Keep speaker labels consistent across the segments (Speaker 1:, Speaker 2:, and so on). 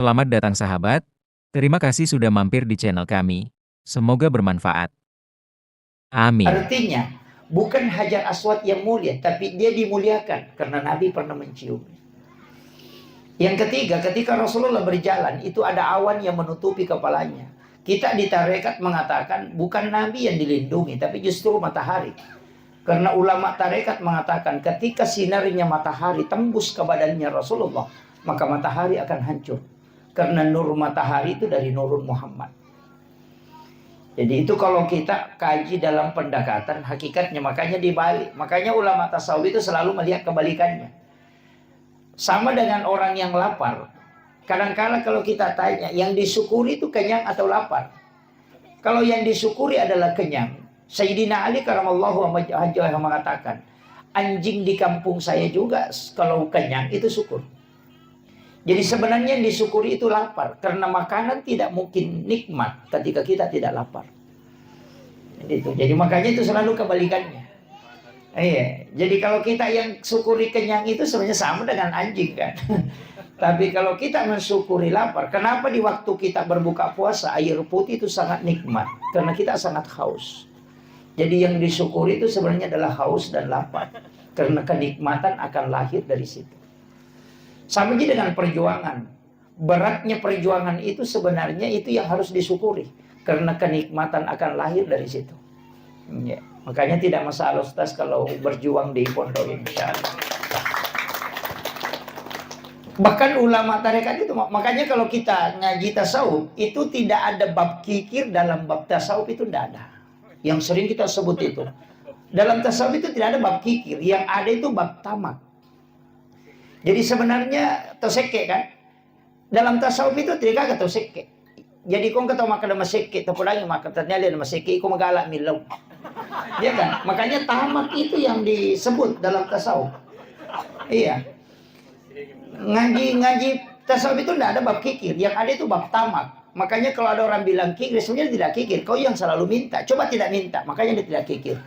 Speaker 1: Selamat datang sahabat, terima kasih sudah mampir di channel kami. Semoga bermanfaat. Amin.
Speaker 2: Artinya, bukan Hajar Aswad yang mulia, tapi dia dimuliakan karena Nabi pernah mencium. Yang ketiga, ketika Rasulullah berjalan, itu ada awan yang menutupi kepalanya. Kita di tarekat mengatakan bukan Nabi yang dilindungi, tapi justru matahari. Karena ulama tarekat mengatakan ketika sinarnya matahari tembus ke badannya Rasulullah, maka matahari akan hancur. Karena nur matahari itu dari nurun Muhammad. Jadi itu kalau kita kaji dalam pendekatan hakikatnya, makanya dibalik. Makanya ulama tasawuf itu selalu melihat kebalikannya. Sama dengan orang yang lapar. Kadang-kala kalau kita tanya, yang disyukuri itu kenyang atau lapar? Kalau yang disyukuri adalah kenyang, Sayyidina Ali karamallahu wajhahu mengatakan, anjing di kampung saya juga kalau kenyang itu syukur. Jadi sebenarnya yang disyukuri itu lapar. Karena makanan tidak mungkin nikmat ketika kita tidak lapar. Jadi makanya itu selalu kebalikannya. Iya. Jadi kalau kita yang syukuri kenyang itu sebenarnya sama dengan anjing kan. Tapi kalau kita mensyukuri lapar. Kenapa di waktu kita berbuka puasa air putih itu sangat nikmat? Karena kita sangat haus. Jadi yang disyukuri itu sebenarnya adalah haus dan lapar. Karena kenikmatan akan lahir dari situ. Sama aja dengan perjuangan. Beratnya perjuangan itu sebenarnya itu yang harus disyukuri. Karena kenikmatan akan lahir dari situ. Ya. Makanya tidak masalah Ustaz kalau berjuang di pondok insya Allah. Bahkan ulama tarekat itu, makanya kalau kita ngaji tasawuf, itu tidak ada bab kikir dalam bab tasawuf itu tidak ada. Yang sering kita sebut itu. Dalam tasawuf itu tidak ada bab kikir. Yang ada itu bab tamak. Jadi sebenarnya toseke kan, dalam tasawuf itu tidak ada toseke. Jadi kau kata makan maseke, terpulangi makan ternyata maseke, kau magalak milau. Ya kan, makanya tamak itu yang disebut dalam tasawuf. Iya. Ngaji tasawuf itu tidak ada bab kikir, yang ada itu bab tamak. Makanya kalau ada orang bilang kikir, sebenarnya tidak kikir. Kau yang selalu minta, coba tidak minta, makanya dia tidak kikir.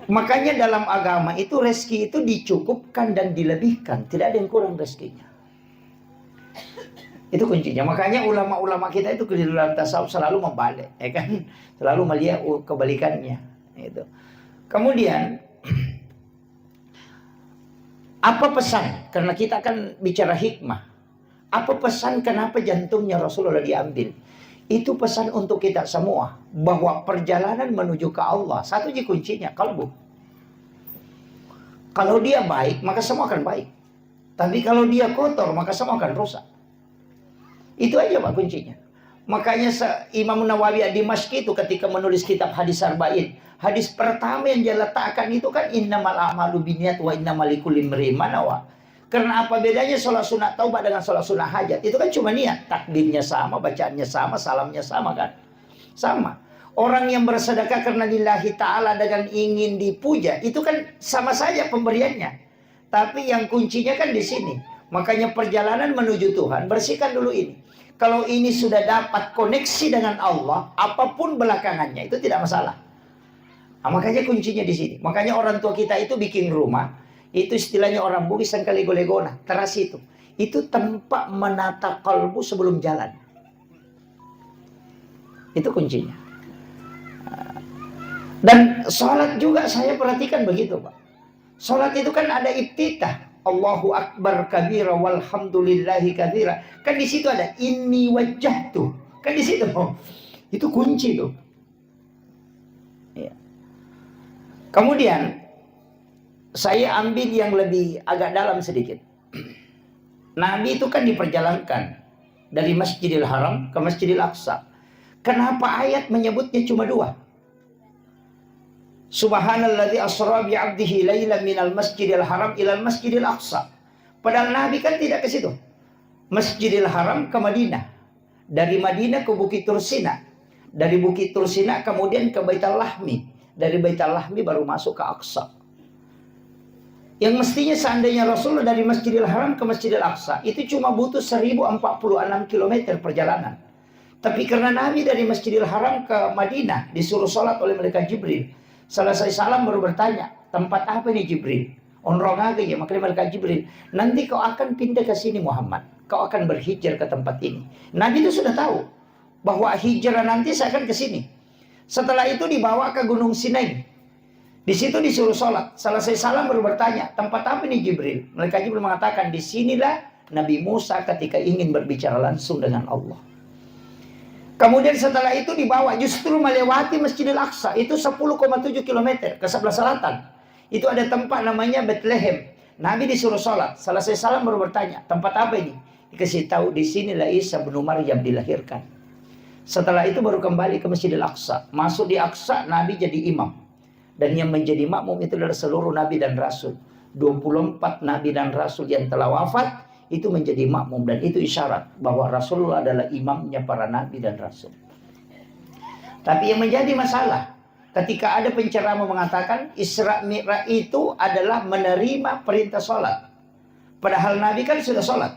Speaker 2: Makanya dalam agama itu rezeki itu dicukupkan dan dilebihkan. Tidak ada yang kurang rezekinya. Itu kuncinya. Makanya ulama-ulama kita itu di dalam tasawuf selalu membalik. Ya kan? Selalu melihat kebalikannya. Itu. Kemudian, apa pesan? Karena kita akan bicara hikmah. Apa pesan kenapa jantungnya Rasulullah diambil? Itu pesan untuk kita semua. Bahwa perjalanan menuju ke Allah. Satu aja kuncinya, kalbu. Kalau dia baik, maka semua akan baik. Tapi kalau dia kotor, maka semua akan rusak. Itu aja Pak kuncinya. Makanya Imam Nawawi ad-Dimashqi itu ketika menulis kitab hadis arba'in. Hadis pertama yang dia letakkan itu kan innamal a'malu binniyat wa innamal likulli imri'in ma nawa. Karena apa bedanya sholat sunat taubat dengan sholat sunat hajat? Itu kan cuma niat. Takbirnya sama, bacaannya sama, salamnya sama kan? Sama. Orang yang bersedekah karena lillahi ta'ala dengan ingin dipuja, itu kan sama saja pemberiannya. Tapi yang kuncinya kan di sini. Makanya perjalanan menuju Tuhan, bersihkan dulu ini. Kalau ini sudah dapat koneksi dengan Allah, apapun belakangannya, itu tidak masalah. Nah, makanya kuncinya di sini. Makanya orang tua kita itu bikin rumah. Itu istilahnya orang Bugis yang kali golegona, teras itu. Itu tempat menata kalbu sebelum jalan. Itu kuncinya. Dan sholat juga saya perhatikan begitu Pak. Sholat itu kan ada iftitah. Allahu Akbar kabira walhamdulillahi katsira. Kan di situ ada inni wajjahtu. Kan di situ. Itu kunci tuh. Ya. Kemudian saya ambil yang lebih agak dalam sedikit. Nabi itu kan diperjalankan dari Masjidil Haram ke Masjidil Aqsa. Kenapa ayat menyebutnya cuma dua? Subhanalladzi asra bi 'abdihi lailan minal Masjidil Haram ilal Masjidil Aqsa. Padahal Nabi kan tidak ke situ. Masjidil Haram ke Madinah. Dari Madinah ke Bukit Tursina. Dari Bukit Tursina kemudian ke Baitul Lahmi. Dari Baitul Lahmi baru masuk ke Aqsa. Yang mestinya seandainya Rasulullah dari Masjidil Haram ke Masjidil Aqsa itu cuma butuh 1046 km perjalanan. Tapi karena Nabi dari Masjidil Haram ke Madinah disuruh sholat oleh malaikat Jibril. Selesai salam baru bertanya, tempat apa ini Jibril? Onrong aja ya, makanya malaikat Jibril. Nanti kau akan pindah ke sini Muhammad. kau akan berhijrah ke tempat ini. Nabi itu sudah tahu bahwa hijrah nanti saya akan ke sini. Setelah itu dibawa ke Gunung Sinai. Di situ disuruh sholat. Selesai salam baru bertanya, tempat apa ini Jibril? Malaikat Jibril mengatakan, disinilah Nabi Musa ketika ingin berbicara langsung dengan Allah. Kemudian setelah itu dibawa justru melewati Masjidil Aqsa. Itu 10,7 km ke sebelah selatan. Itu ada tempat namanya Bethlehem. Nabi disuruh sholat. Selesai salam baru bertanya, tempat apa ini? Dikasih tahu, disinilah Isa bin Maryam dilahirkan. Setelah itu baru kembali ke Masjidil Aqsa. Masuk di Aqsa, Nabi jadi imam. Dan yang menjadi makmum itu adalah seluruh Nabi dan Rasul. 24 Nabi dan Rasul yang telah wafat itu menjadi makmum. Dan itu isyarat bahwa Rasulullah adalah imamnya para Nabi dan Rasul. Tapi yang menjadi masalah, ketika ada penceramah mengatakan Isra Mi'raj itu adalah menerima perintah sholat. Padahal Nabi kan sudah sholat.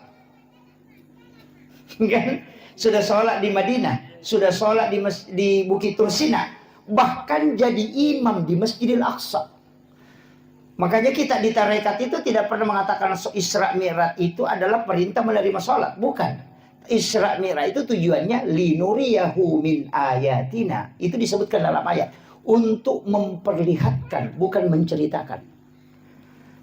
Speaker 2: Kan? Sudah sholat di Madinah. Sudah sholat di Bukit Tursina. Bahkan jadi imam di Masjidil Aqsa. Makanya kita di tarekat itu tidak pernah mengatakan Isra Mi'raj itu adalah perintah menerima sholat. Bukan. Isra Mi'raj itu tujuannya linuriyahu min ayatina. Itu disebutkan dalam ayat. Untuk memperlihatkan, bukan menceritakan.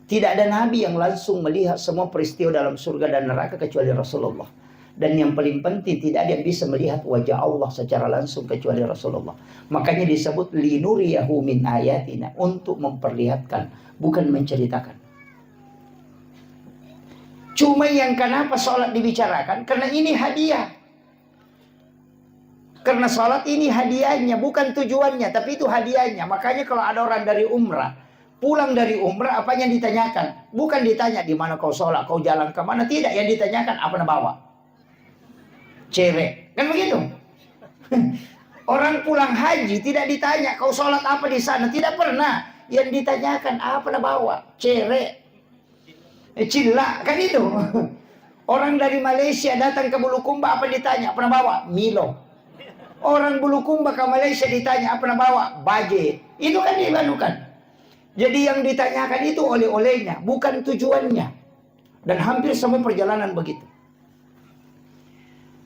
Speaker 2: Tidak ada nabi yang langsung melihat semua peristiwa dalam surga dan neraka kecuali Rasulullah. Dan yang paling penting, tidak ada yang bisa melihat wajah Allah secara langsung kecuali Rasulullah. Makanya disebut linuriyahu min ayatina, untuk memperlihatkan, bukan menceritakan. Cuma yang kenapa sholat dibicarakan? Karena ini hadiah. Karena sholat ini hadiahnya, bukan tujuannya, tapi itu hadiahnya. Makanya kalau ada orang dari umrah, pulang dari umrah, apa yang ditanyakan? Bukan ditanya di mana kau sholat, kau jalan kemana. Tidak, yang ditanyakan apa nak bawa? Cewek, kan begitu. Orang pulang haji tidak ditanya kau sholat apa di sana, tidak pernah. Yang ditanyakan apa nak bawa? Cewek, cilla, kan itu. Orang dari Malaysia datang ke Bulukumba, apa ditanya? Apa nak bawa? Milo. Orang Bulukumba ke Malaysia ditanya apa nak bawa? Baje. Itu kan dibanukan. Jadi yang ditanyakan itu oleh-olehnya, bukan tujuannya. Dan hampir semua perjalanan begitu.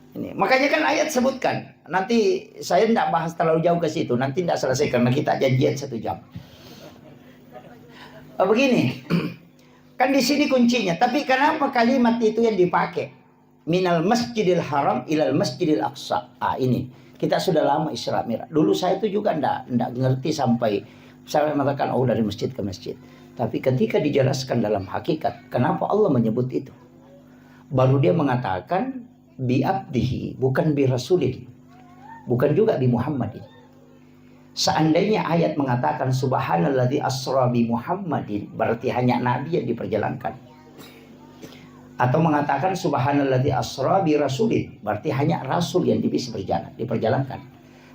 Speaker 2: Ini. Makanya kan ayat sebutkan. Nanti saya tidak bahas terlalu jauh ke situ. Nanti tidak selesai karena kita janjian 1 jam. Begini. Kan di sini kuncinya. Tapi kenapa kalimat itu yang dipakai? Minal masjidil haram ilal masjidil aqsa. Ini. Kita sudah lama Isra Mi'raj. Dulu saya itu juga tidak ngerti sampai saya mengatakan dari masjid ke masjid. Tapi ketika dijelaskan dalam hakikat, kenapa Allah menyebut itu? Baru dia mengatakan bi abdihi, bukan bi rasulih, bukan juga bi Muhammadin. Seandainya ayat mengatakan subhanalladzi asra bi Muhammadin, berarti hanya nabi yang diperjalankan. Atau mengatakan subhanalladzi asra bi rasulih, berarti hanya rasul yang bisa diperjalankan.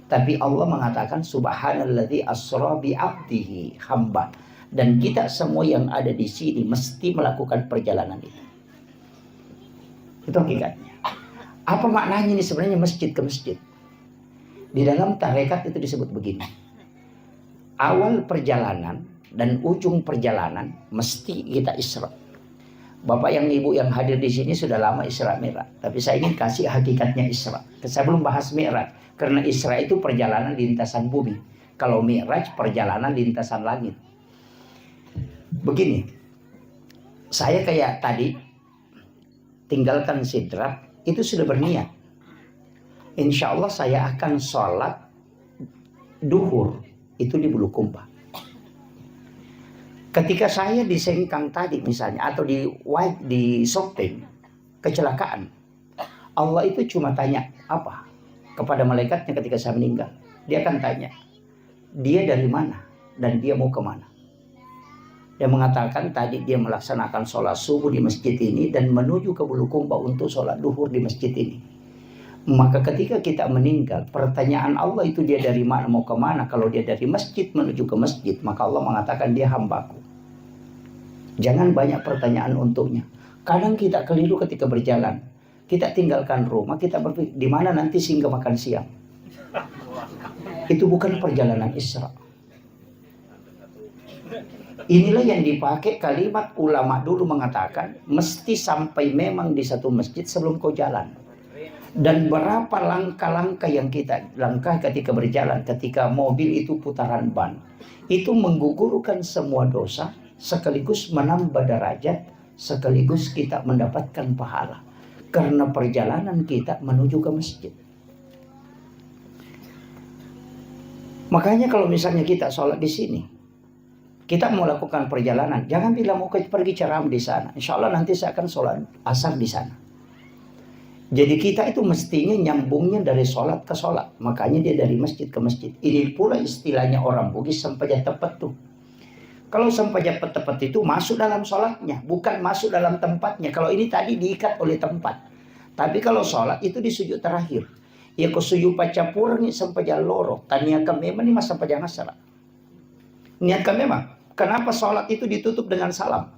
Speaker 2: Tapi Allah mengatakan subhanalladzi asra bi abdihi, hamba. Dan kita semua yang ada di sini mesti melakukan perjalanan itu. Itu hakikatnya. Apa maknanya ini sebenarnya masjid ke masjid? Di dalam tarekat itu disebut begini. Awal perjalanan dan ujung perjalanan mesti kita Isra. Bapak yang ibu yang hadir di sini sudah lama Isra Mi'raj. Tapi saya ingin kasih hakikatnya Isra. Saya belum bahas Mi'raj. Karena Isra itu perjalanan lintasan bumi. Kalau Mi'raj perjalanan lintasan langit. Begini. Saya kayak tadi tinggalkan Sidrap. Itu sudah berniat. Insya Allah saya akan sholat duhur. Itu di Bulukumba. Ketika saya di Sengkang tadi misalnya. Atau di Sopeng. Kecelakaan. Allah itu cuma tanya. Apa? Kepada malaikatnya ketika saya meninggal. Dia akan tanya. Dia dari mana? Dan dia mau kemana? Dia mengatakan tadi dia melaksanakan sholat subuh di masjid ini dan menuju ke Bulukumba untuk sholat duhur di masjid ini. Maka ketika kita meninggal, pertanyaan Allah itu dia dari mana mau kemana? Kalau dia dari masjid menuju ke masjid, maka Allah mengatakan dia hambaku. Jangan banyak pertanyaan untuknya. Kadang kita keliru ketika berjalan. Kita tinggalkan rumah, kita berpikir di mana nanti singgah makan siang. Itu bukan perjalanan Isra. Inilah yang dipakai kalimat ulama dulu mengatakan, mesti sampai memang di satu masjid sebelum kau jalan. Dan berapa langkah-langkah yang kita langkah ketika berjalan, ketika mobil itu putaran ban, itu menggugurkan semua dosa, sekaligus menambah derajat, sekaligus kita mendapatkan pahala. Karena perjalanan kita menuju ke masjid. Makanya kalau misalnya kita sholat di sini, kita mau lakukan perjalanan, jangan bilang mau pergi ceramah di sana. Insya Allah nanti saya akan sholat asar di sana. Jadi kita itu mestinya nyambungnya dari sholat ke sholat. Makanya dia dari masjid ke masjid. Ini pula istilahnya orang Bugis sampaja tepat tuh. Kalau sampaja tepat itu masuk dalam sholatnya, bukan masuk dalam tempatnya. Kalau ini tadi diikat oleh tempat. Tapi kalau sholat itu di sujud terakhir. Ya ko sujud pacapurang ni sampaja loro. Tanya kami memang ni mas sampaja ngasara. Niat kami memang. Kenapa sholat itu ditutup dengan salam?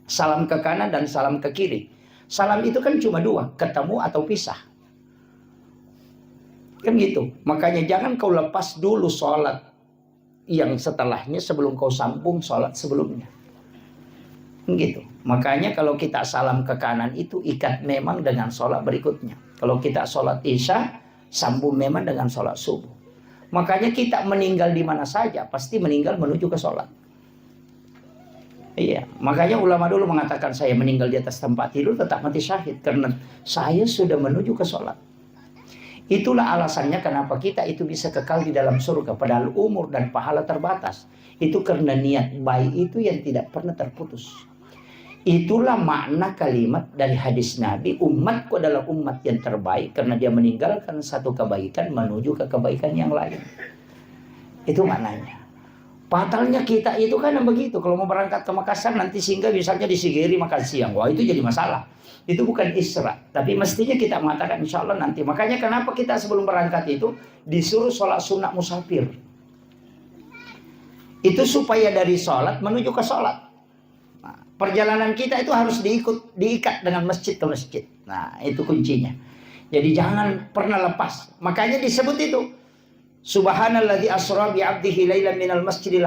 Speaker 2: Salam ke kanan dan salam ke kiri. Salam itu kan cuma dua, ketemu atau pisah. Kan gitu. Makanya jangan kau lepas dulu sholat yang setelahnya sebelum kau sambung sholat sebelumnya. Gitu. Makanya kalau kita salam ke kanan itu ikat memang dengan sholat berikutnya. Kalau kita sholat isya, sambung memang dengan sholat subuh. Makanya kita meninggal di mana saja, pasti meninggal menuju ke sholat. Iya, makanya ulama dulu mengatakan saya meninggal di atas tempat tidur tetap mati syahid. Karena saya sudah menuju ke sholat. Itulah alasannya kenapa kita itu bisa kekal di dalam surga. Padahal umur dan pahala terbatas. Itu karena niat baik itu yang tidak pernah terputus. Itulah makna kalimat dari hadis Nabi. Umatku adalah umat yang terbaik. Karena dia meninggalkan satu kebaikan menuju ke kebaikan yang lain. Itu maknanya. Fatalnya kita itu kan begitu. Kalau mau berangkat ke Makassar nanti singgah misalnya di Sigiri makan siang. Wah itu jadi masalah. Itu bukan Isra. Tapi mestinya kita mengatakan insya Allah nanti. Makanya kenapa kita sebelum berangkat itu disuruh sholat sunat musafir. Itu supaya dari sholat menuju ke sholat. Nah, perjalanan kita itu harus diikat dengan masjid ke masjid. Nah itu kuncinya. Jadi jangan pernah lepas. Makanya disebut itu. Subhanalladzi asra bi 'abdihi lailan minal masjidil